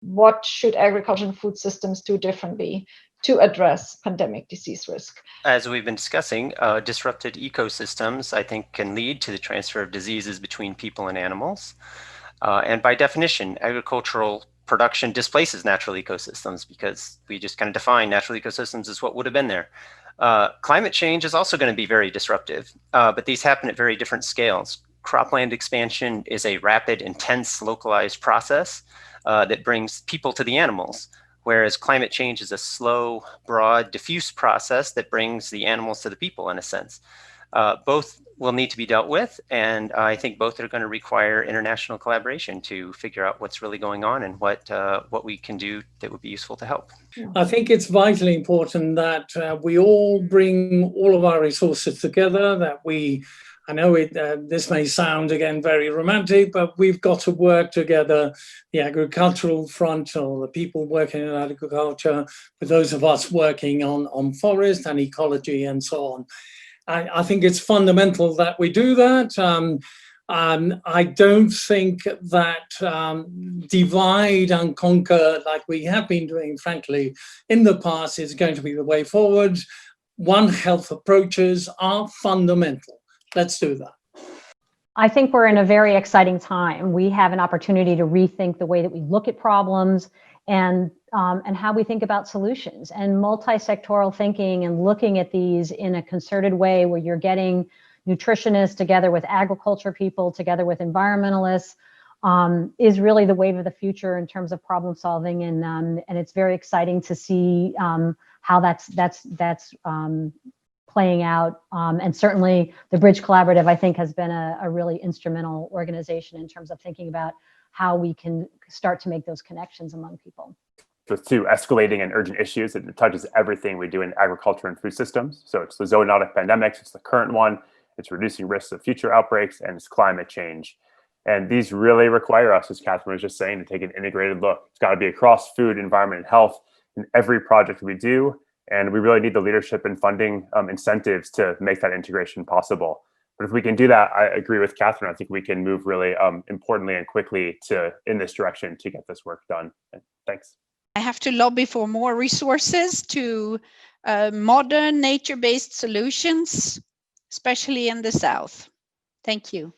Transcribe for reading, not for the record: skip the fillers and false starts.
what should agriculture and food systems do differently to address pandemic disease risk? As we've been discussing, disrupted ecosystems, I think, can lead to the transfer of diseases between people and animals. And by definition, agricultural production displaces natural ecosystems because we just kind of define natural ecosystems as what would have been there. Climate change is also going to be very disruptive, but these happen at very different scales. Cropland expansion is a rapid, intense, localized process that brings people to the animals, whereas climate change is a slow, broad, diffuse process that brings the animals to the people in a sense. Both will need to be dealt with, and I think both are going to require international collaboration to figure out what's really going on and what we can do that would be useful to help. I think it's vitally important that we all bring all of our resources together, that I know this may sound again very romantic, but we've got to work together, the agricultural front or the people working in agriculture, with those of us working on forest and ecology and so on. I think it's fundamental that we do that. I don't think that divide and conquer like we have been doing, frankly, in the past is going to be the way forward. One Health approaches are fundamental. Let's do that. I think we're in a very exciting time. We have an opportunity to rethink the way that we look at problems and how we think about solutions, and multi-sectoral thinking and looking at these in a concerted way where you're getting nutritionists together with agriculture people, together with environmentalists, is really the wave of the future in terms of problem solving. And it's very exciting to see how that's playing out. And certainly the Bridge Collaborative, I think, has been a really instrumental organization in terms of thinking about how we can start to make those connections among people. So it's two escalating and urgent issues. It touches everything we do in agriculture and food systems. So it's the zoonotic pandemics, it's the current one, it's reducing risks of future outbreaks, and it's climate change. And these really require us, as Catherine was just saying, to take an integrated look. It's got to be across food, environment, and health in every project we do. And we really need the leadership and funding incentives to make that integration possible. But if we can do that, I agree with Catherine. I think we can move really importantly and quickly in this direction to get this work done. Thanks. I have to lobby for more resources to modern nature-based solutions, especially in the South. Thank you.